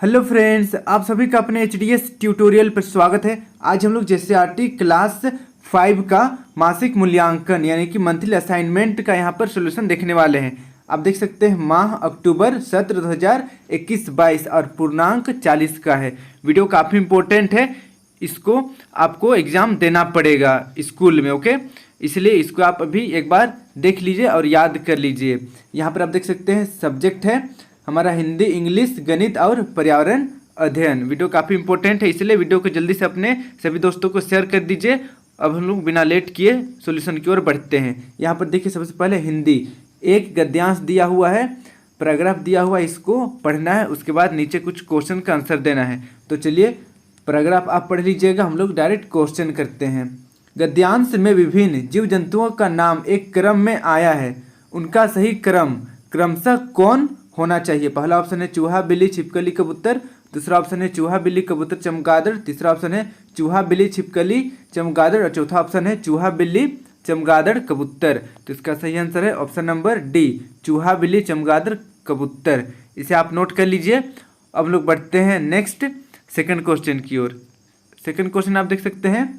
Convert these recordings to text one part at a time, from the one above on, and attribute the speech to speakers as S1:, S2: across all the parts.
S1: Hello friends, आप सभी का अपने एचडीएस ट्यूटोरियल पर स्वागत है। आज हम लोग जेसीईआरटी क्लास 5 का मासिक मूल्यांकन यानी कि मंथली असाइनमेंट का यहाँ पर सोल्यूशन देखने वाले हैं। आप देख सकते हैं माह अक्टूबर सत्र 2021-22 और पूर्णांक 40 का है। वीडियो काफ़ी इंपॉर्टेंट है, इसको आपको एग्ज़ाम देना पड़ेगा स्कूल में, ओके। इसलिए इसको आप अभी एक बार देख लीजिए और याद कर लीजिए। यहाँ पर आप देख सकते हैं सब्जेक्ट है हमारा हिंदी, इंग्लिश, गणित और पर्यावरण अध्ययन। वीडियो काफ़ी इंपॉर्टेंट है, इसलिए वीडियो को जल्दी से अपने सभी दोस्तों को शेयर कर दीजिए। अब हम लोग बिना लेट किए सॉल्यूशन की ओर बढ़ते हैं। यहाँ पर देखिए सबसे पहले हिंदी, एक गद्यांश दिया हुआ है, पैराग्राफ दिया हुआ है, इसको पढ़ना है। उसके बाद नीचे कुछ क्वेश्चन का आंसर देना है। तो चलिए पैराग्राफ आप पढ़ लीजिएगा, हम लोग डायरेक्ट क्वेश्चन करते हैं। गद्यांश में विभिन्न जीव जंतुओं का नाम एक क्रम में आया है, उनका सही क्रम क्रमशः कौन होना चाहिए? पहला ऑप्शन है चूहा, बिल्ली, छिपकली, कबूतर। दूसरा ऑप्शन है चूहा, बिल्ली, कबूतर, चमगादड़। तीसरा ऑप्शन है चूहा, बिल्ली, छिपकली, चमगादड़। और चौथा ऑप्शन है चूहा, बिल्ली, चमगादड़, कबूतर। तो इसका सही आंसर है ऑप्शन नंबर डी, चूहा, बिल्ली, चमगादड़, कबूतर। इसे आप नोट कर लीजिए। अब लोग बढ़ते हैं नेक्स्ट सेकंड क्वेश्चन की ओर। सेकंड क्वेश्चन आप देख सकते हैं,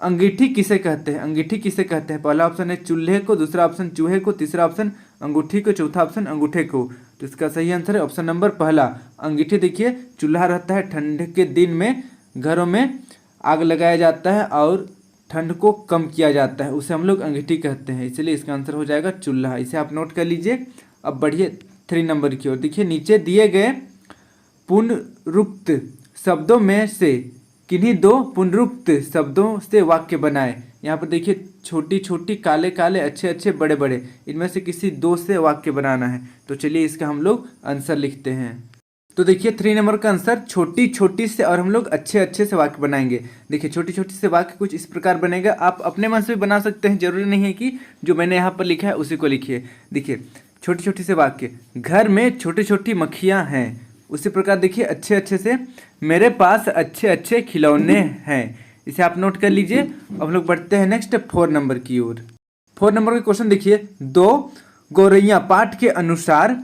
S1: अंगीठी किसे कहते हैं? अंगीठी किसे कहते हैं? पहला ऑप्शन है चूल्हे को, दूसरा ऑप्शन चूहे को, तीसरा ऑप्शन अंगूठी को, चौथा ऑप्शन अंगूठे को। तो इसका सही आंसर है ऑप्शन नंबर पहला, अंगीठी। देखिए चूल्हा रहता है, ठंड के दिन में घरों में आग लगाया जाता है और ठंड को कम किया जाता है, उसे हम लोग अंगीठी कहते हैं, इसलिए इसका आंसर हो जाएगा चूल्हा। इसे आप नोट कर लीजिए। अब बढ़िए 3 नंबर की ओर। देखिए नीचे दिए गए पुनरुक्त शब्दों में से किन्हीं 2 पुनरुक्त शब्दों से वाक्य बनाए। यहाँ पर देखिए छोटी छोटी, काले काले, अच्छे अच्छे, बड़े बड़े, इनमें से किसी 2 से वाक्य बनाना है। तो चलिए इसका हम लोग आंसर लिखते हैं। तो देखिए 3 नंबर का आंसर छोटी छोटी से, और हम लोग अच्छे अच्छे से वाक्य बनाएंगे। देखिए छोटी छोटी से वाक्य कुछ इस प्रकार बनेगा, आप अपने मन से भी बना सकते हैं, जरूरी नहीं है कि जो मैंने यहाँ पर लिखा है उसी को लिखिए। देखिए छोटी छोटी से वाक्य, घर में छोटी छोटी मक्खियाँ हैं। उसी प्रकार देखिए अच्छे अच्छे से, मेरे पास अच्छे अच्छे खिलौने हैं। इसे आप नोट कर लीजिए। अब हम लोग बढ़ते हैं नेक्स्ट 4 नंबर की ओर। 4 नंबर का क्वेश्चन देखिए, 2 गौरैया पाठ के अनुसार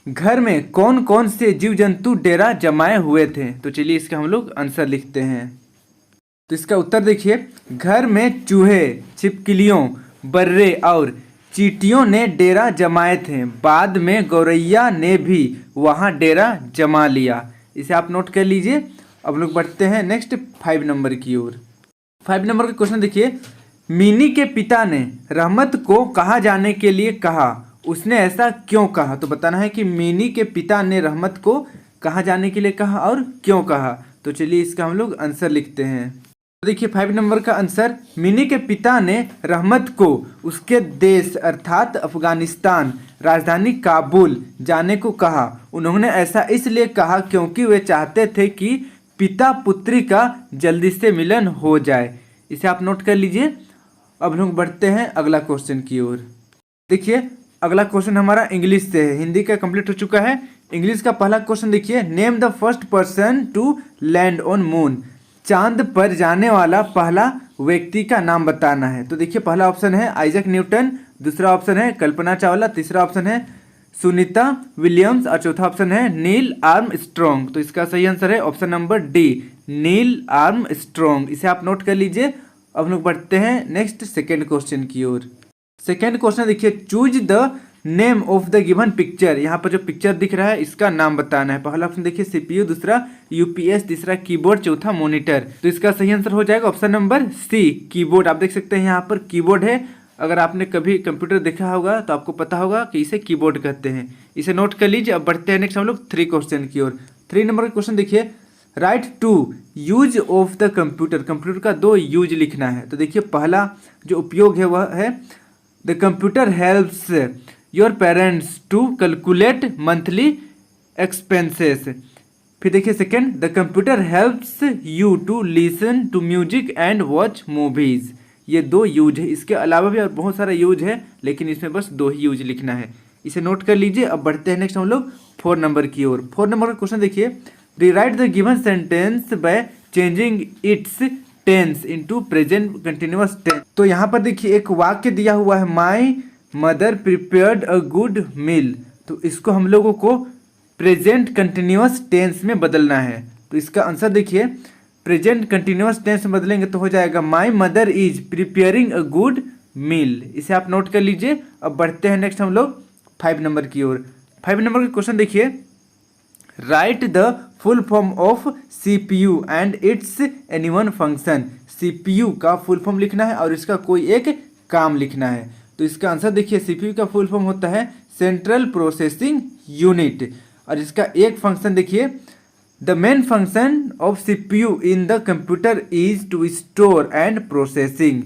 S1: घर में कौन कौन से जीव जंतु डेरा जमाए हुए थे? तो चलिए इसका हम लोग आंसर लिखते हैं। तो इसका उत्तर देखिए, घर में चूहे, छिपकलियों, बर्रे और चींटियों ने डेरा जमाए थे। बाद में गौरैया ने भी वहां डेरा जमा लिया। इसे आप नोट कर लीजिए। अब लोग बढ़ते हैं नेक्स्ट 5 नंबर की ओर। 5 नंबर का क्वेश्चन देखिए, मिनी के पिता ने रहमत को कहाँ जाने के लिए कहा, उसने ऐसा क्यों कहा? तो बताना है कि मिनी के पिता ने रहमत को कहाँ जाने के लिए कहा और क्यों कहा। तो चलिए इसका हम लोग आंसर लिखते हैं। तो देखिए 5 नंबर का आंसर, मिनी के पिता ने रहमत को उसके देश अर्थात अफगानिस्तान राजधानी काबुल जाने को कहा। उन्होंने ऐसा इसलिए कहा क्योंकि वे चाहते थे कि पिता पुत्री का जल्दी से मिलन हो जाए। इसे आप नोट कर लीजिए। अब हम बढ़ते हैं अगला क्वेश्चन की ओर। देखिए अगला क्वेश्चन हमारा इंग्लिश से है, हिंदी का कंप्लीट हो चुका है। इंग्लिश का पहला क्वेश्चन देखिए, name the first person to land on moon. चांद पर जाने वाला पहला व्यक्ति का नाम बताना है। तो देखिए पहला ऑप्शन है आइजैक न्यूटन, दूसरा ऑप्शन है कल्पना चावला, तीसरा ऑप्शन है सुनीता विलियम्स और चौथा ऑप्शन है नील आर्मस्ट्रॉन्ग। तो इसका सही आंसर है option number D, Neil Armstrong. इसे आप नोट कर लीजिए। अब लोग बढ़ते हैं नेक्स्ट सेकेंड क्वेश्चन की ओर। सेकेंड क्वेश्चन देखिए, choose the name of the given picture. यहाँ पर जो पिक्चर दिख रहा है इसका नाम बताना है। पहला ऑप्शन देखिए सीपीयू, दूसरा यूपीएस, तीसरा कीबोर्ड, चौथा मॉनिटर। तो इसका सही आंसर हो जाएगा ऑप्शन नंबर सी, कीबोर्ड। आप देख सकते हैं यहाँ पर कीबोर्ड है। अगर आपने कभी कंप्यूटर देखा होगा तो आपको पता होगा कि इसे कीबोर्ड कहते हैं। इसे नोट कर लीजिए। अब बढ़ते हैं नेक्स्ट हम लोग 3 क्वेश्चन की ओर। 3 नंबर का क्वेश्चन देखिए, write two use of the computer. Computer का 2 यूज लिखना है। तो देखिए पहला जो उपयोग है वह है the computer helps your parents to calculate monthly expenses. फिर देखिए second, the computer helps you to listen to music and watch movies. ये 2 यूज है, इसके अलावा भी और बहुत सारा यूज है, लेकिन इसमें बस 2 ही यूज लिखना है। इसे नोट कर लीजिए। अब बढ़ते हैं नेक्स्ट हम लोग 4 नंबर की ओर। 4 नंबर का क्वेश्चन देखिए, rewrite the given sentence by changing its tense into present continuous tense. तो यहाँ पर देखिए एक वाक्य दिया हुआ है, my mother prepared a good meal. तो इसको हम लोगों को प्रेजेंट कंटिन्यूअस टेंस में बदलना है। तो इसका आंसर देखिए, प्रेजेंट कंटिन्यूअस टेंस में बदलेंगे तो हो जाएगा my mother is preparing a good meal. इसे आप नोट कर लीजिए। अब बढ़ते हैं नेक्स्ट हम लोग 5 नंबर की ओर। 5 नंबर का क्वेश्चन देखिए, write the full form of CPU and it's any one function. CPU का फुल फॉर्म लिखना है और इसका कोई एक काम लिखना है। तो इसका आंसर देखिए, CPU का फुल फॉर्म होता है सेंट्रल प्रोसेसिंग यूनिट, और इसका एक फंक्शन देखिए, the main function of CPU in the computer is to store and processing.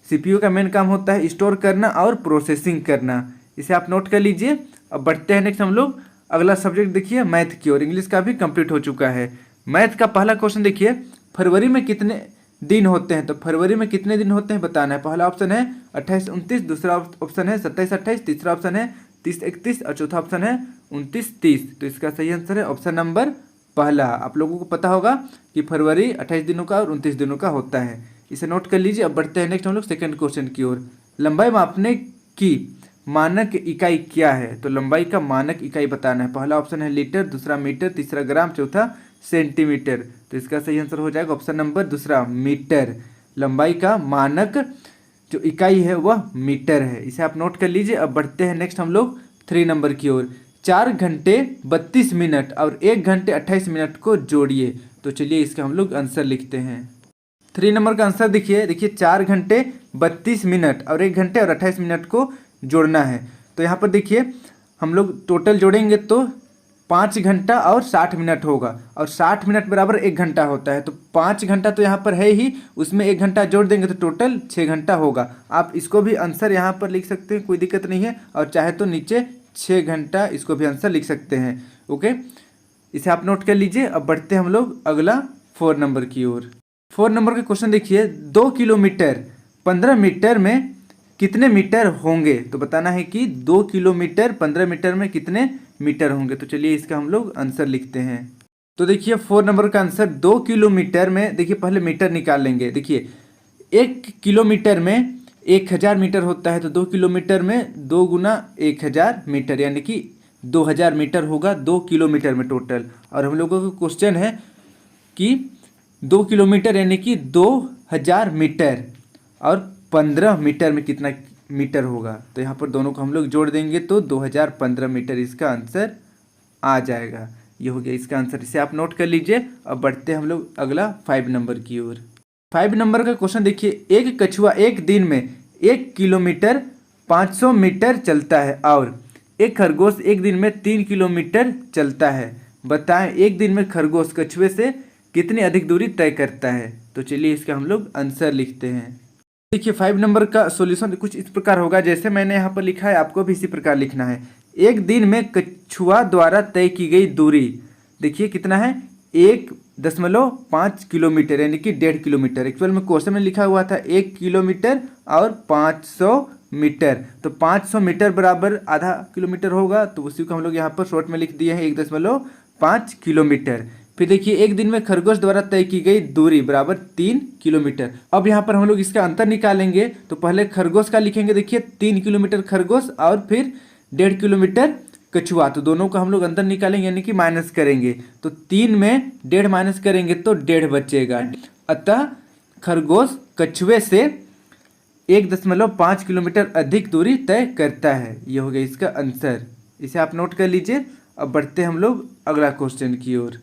S1: CPU का मेन काम होता है स्टोर करना और प्रोसेसिंग करना। इसे आप नोट कर लीजिए। अब बढ़ते हैं नेक्स्ट हम लोग अगला सब्जेक्ट देखिए मैथ की ओर। इंग्लिश का भी कंप्लीट हो चुका है। मैथ का पहला क्वेश्चन देखिए, फरवरी में कितने दिन होते हैं। तो फरवरी में कितने दिन होते हैं बताना है। पहला ऑप्शन है 28-29, दूसरा ऑप्शन है 27-28, तीसरा ऑप्शन है 30-31 और चौथा ऑप्शन है 29-30। तो इसका सही आंसर है ऑप्शन नंबर पहला। आप लोगों को पता होगा कि फरवरी 28 दिनों का और 29 दिनों का होता है। इसे नोट कर लीजिए। अब बढ़ते हैं नेक्स्ट हम लोग सेकंड क्वेश्चन की ओर। लंबाई मापने की मानक इकाई क्या है। तो लंबाई का मानक इकाई बताना है। पहला ऑप्शन है लीटर, दूसरा मीटर, तीसरा ग्राम, चौथा सेंटीमीटर। तो इसका सही आंसर हो जाएगा ऑप्शन नंबर दूसरा मीटर। लंबाई का मानक जो इकाई है वह मीटर है। इसे आप नोट कर लीजिए। अब बढ़ते हैं नेक्स्ट हम लोग 3 नंबर की ओर। 4 घंटे 32 मिनट और 1 घंटे 28 मिनट को जोड़िए। तो चलिए इसका हम लोग आंसर लिखते हैं। 3 नंबर का आंसर देखिए 4 घंटे 32 मिनट और 1 घंटे और 28 मिनट को जोड़ना है। तो यहाँ पर देखिए हम लोग टोटल जोड़ेंगे तो 5 घंटा और 60 मिनट होगा, और 60 मिनट बराबर 1 घंटा होता है। तो 5 घंटा तो यहाँ पर है ही, उसमें 1 घंटा जोड़ देंगे तो टोटल 6 घंटा होगा। आप इसको भी आंसर यहाँ पर लिख सकते हैं, कोई दिक्कत नहीं है, और चाहे तो नीचे 6 घंटा इसको भी आंसर लिख सकते हैं। ओके, इसे आप नोट कर लीजिए। अब बढ़ते हैं हम लोग अगला 4 नंबर की ओर। 4 नंबर का क्वेश्चन देखिए, 2 किलोमीटर 15 मीटर में कितने मीटर होंगे। तो बताना है कि 2 किलोमीटर 15 मीटर में कितने मीटर होंगे। तो चलिए इसका हम लोग आंसर लिखते हैं। तो देखिए 4 नंबर का आंसर 2 किलोमीटर में, देखिए पहले मीटर निकाल लेंगे। देखिए 1 किलोमीटर में 1000 मीटर होता है, तो 2 किलोमीटर में 2 गुना 1000 मीटर, यानी कि 2000 मीटर होगा 2 किलोमीटर में टोटल। और हम लोगों का क्वेश्चन है कि 2 किलोमीटर यानी कि 2000 मीटर और 15 मीटर में कितना मीटर होगा। तो यहाँ पर दोनों को हम लोग जोड़ देंगे तो 2015 मीटर इसका आंसर आ जाएगा। ये हो गया इसका आंसर। इसे आप नोट कर लीजिए। अब बढ़ते हैं हम लोग अगला 5 नंबर की ओर। 5 नंबर का क्वेश्चन देखिए, एक कछुआ एक दिन में 1 किलोमीटर 500 मीटर चलता है और एक खरगोश एक दिन में 3 किलोमीटर चलता है। बताएं एक दिन में खरगोश कछुए से कितनी अधिक दूरी तय करता है। तो चलिए इसका हम लोग आंसर लिखते हैं। देखिए 5 नंबर का सॉल्यूशन कुछ इस प्रकार होगा, जैसे मैंने यहाँ पर लिखा है आपको भी इसी प्रकार लिखना है। एक दिन में कछुआ द्वारा तय की गई दूरी देखिए कितना है, 1.5 किलोमीटर, यानी कि 1.5 किलोमीटर। एक्चुअल में क्वेश्चन में लिखा हुआ था 1 किलोमीटर और 500 मीटर। तो 500 मीटर बराबर आधा किलोमीटर होगा, तो उसी को हम लोग यहाँ पर शॉर्ट में लिख दिए हैं 1.5 किलोमीटर। फिर देखिए एक दिन में खरगोश द्वारा तय की गई दूरी बराबर 3 किलोमीटर। अब यहाँ पर हम लोग इसका अंतर निकालेंगे। तो पहले खरगोश का लिखेंगे, देखिए 3 किलोमीटर खरगोश और फिर 1.5 किलोमीटर कछुआ। तो दोनों का हम लोग अंतर निकालेंगे, यानी कि माइनस करेंगे। तो 3 में 1.5 माइनस करेंगे तो 1.5 बचेगा। अतः खरगोश कछुए से 1.5 किलोमीटर अधिक दूरी तय करता है। ये हो गया इसका आंसर। इसे आप नोट कर लीजिए। अब बढ़ते हैं हम लोग अगला क्वेश्चन की ओर।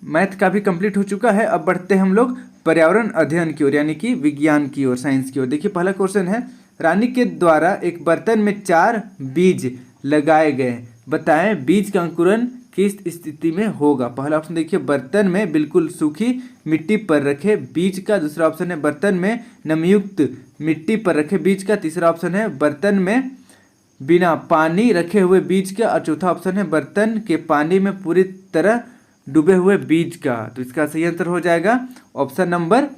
S1: मैथ का भी कंप्लीट हो चुका है। अब बढ़ते हैं हम लोग पर्यावरण अध्ययन की ओर, यानी कि विज्ञान की ओर, साइंस की ओर। देखिए पहला क्वेश्चन है, रानी के द्वारा एक बर्तन में 4 बीज लगाए गए, बताएं बीज का अंकुरण किस स्थिति में होगा। पहला ऑप्शन देखिए, बर्तन में बिल्कुल सूखी मिट्टी पर रखे बीज का। दूसरा ऑप्शन है बर्तन में नमयुक्त मिट्टी पर रखे बीज का। तीसरा ऑप्शन है बर्तन में बिना पानी रखे हुए बीज का। और चौथा ऑप्शन है बर्तन के पानी में पूरी तरह डूबे हुए बीज का। तो इसका सही आंसर हो जाएगा ऑप्शन नंबर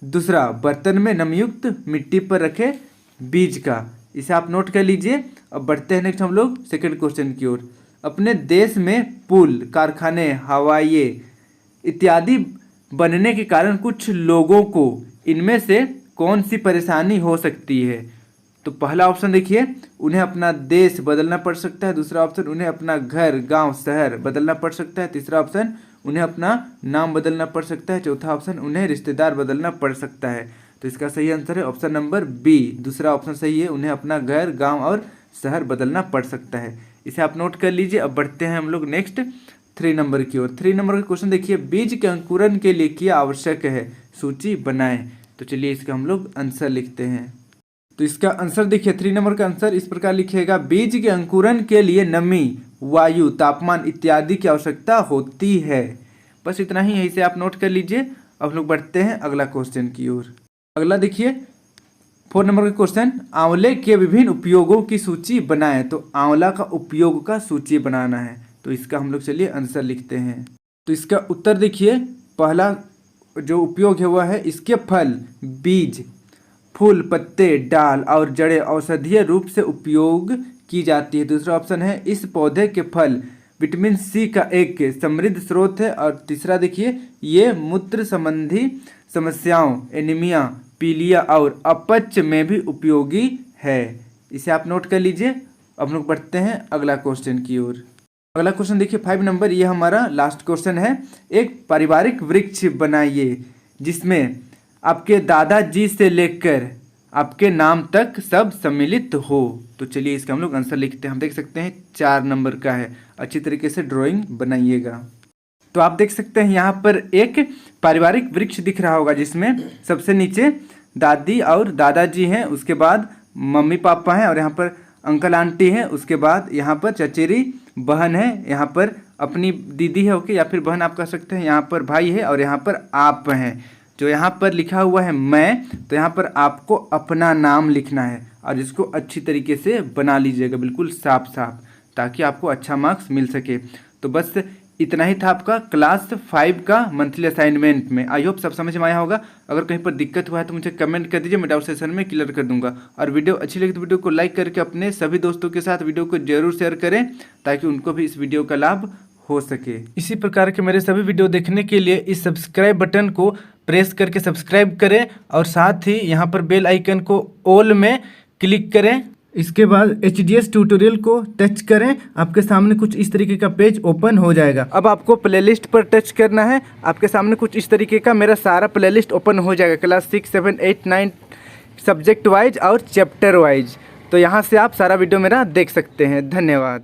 S1: दूसरा, बर्तन में नमयुक्त मिट्टी पर रखे बीज का। इसे आप नोट कर लीजिए। अब बढ़ते हैं नेक्स्ट हम लोग सेकंड क्वेश्चन की ओर। अपने देश में पुल, कारखाने, हवाई इत्यादि बनने के कारण कुछ लोगों को इनमें से कौन सी परेशानी हो सकती है। तो पहला ऑप्शन देखिए, उन्हें अपना देश बदलना पड़ सकता है। दूसरा ऑप्शन, उन्हें अपना घर, गांव, शहर बदलना पड़ सकता है। तीसरा ऑप्शन, उन्हें अपना नाम बदलना पड़ सकता है। चौथा ऑप्शन, उन्हें रिश्तेदार बदलना पड़ सकता है। तो इसका सही आंसर है ऑप्शन नंबर बी, दूसरा ऑप्शन सही है, उन्हें अपना घर, गाँव और शहर बदलना पड़ सकता है। इसे आप नोट कर लीजिए। अब बढ़ते हैं हम लोग नेक्स्ट 3 नंबर की ओर। 3 नंबर का क्वेश्चन देखिए, बीज के अंकुरण के लिए क्या आवश्यक है, सूची बनाएं। तो चलिए इसका हम लोग आंसर लिखते हैं। तो इसका आंसर देखिए, 3 नंबर का आंसर इस प्रकार लिखिएगा, बीज के अंकुरण के लिए नमी, वायु, तापमान इत्यादि की आवश्यकता होती है। बस इतना ही है, इसे आप नोट कर लीजिए। अब लोग बढ़ते हैं अगला क्वेश्चन की ओर। अगला देखिए 4 नंबर का क्वेश्चन, आंवले के विभिन्न उपयोगों की सूची बनाएं। तो आंवला का उपयोग का सूची बनाना है। तो इसका हम लोग चलिए आंसर लिखते हैं। तो इसका उत्तर देखिए, पहला जो उपयोग है वह है, इसके फल, बीज, फूल, पत्ते, डाल और जड़ें औषधीय रूप से उपयोग की जाती है। दूसरा ऑप्शन है, इस पौधे के फल विटामिन सी का एक समृद्ध स्रोत है। और तीसरा देखिए, ये मूत्र संबंधी समस्याओं, एनीमिया, पीलिया और अपच में भी उपयोगी है। इसे आप नोट कर लीजिए। अब लोग बढ़ते हैं अगला क्वेश्चन की ओर। अगला क्वेश्चन देखिए 5 नंबर, ये हमारा लास्ट क्वेश्चन है। एक पारिवारिक वृक्ष बनाइए जिसमें आपके दादाजी से लेकर आपके नाम तक सब सम्मिलित हो। तो चलिए इसका हम लोग आंसर लिखते हैं। हम देख सकते हैं 4 नंबर का है। अच्छी तरीके से ड्राइंग बनाइएगा। तो आप देख सकते हैं यहाँ पर एक पारिवारिक वृक्ष दिख रहा होगा जिसमें सबसे नीचे दादी और दादाजी हैं, उसके बाद मम्मी पापा हैं और यहाँ पर अंकल आंटी हैं, उसके बाद यहाँ पर चचेरी बहन है, यहाँ पर अपनी दीदी है, ओके, या फिर बहन आप कह सकते हैं, यहाँ पर भाई है और यहाँ पर आप हैं। जो यहाँ पर लिखा हुआ है मैं, तो यहाँ पर आपको अपना नाम लिखना है और इसको अच्छी तरीके से बना लीजिएगा, बिल्कुल साफ साफ, ताकि आपको अच्छा मार्क्स मिल सके। तो बस इतना ही था आपका क्लास 5 का मंथली असाइनमेंट में। आई होप सब समझ में आया होगा। अगर कहीं पर दिक्कत हुआ है तो मुझे कमेंट कर दीजिए, मैं डाउट सेशन में क्लियर कर दूंगा। और वीडियो अच्छी लगी तो वीडियो को लाइक करके अपने सभी दोस्तों के साथ वीडियो को जरूर शेयर करें ताकि उनको भी इस वीडियो का लाभ हो सके। इसी प्रकार के मेरे सभी वीडियो देखने के लिए इस सब्सक्राइब बटन को प्रेस करके सब्सक्राइब करें और साथ ही यहाँ पर बेल आइकन को ऑल में क्लिक करें। इसके बाद HDS ट्यूटोरियल को टच करें, आपके सामने कुछ इस तरीके का पेज ओपन हो जाएगा। अब आपको प्लेलिस्ट पर टच करना है, आपके सामने कुछ इस तरीके का मेरा सारा प्लेलिस्ट ओपन हो जाएगा, क्लास 6, 7, 8, 9 सब्जेक्ट वाइज और चैप्टर वाइज। तो यहाँ से आप सारा वीडियो मेरा देख सकते हैं। धन्यवाद।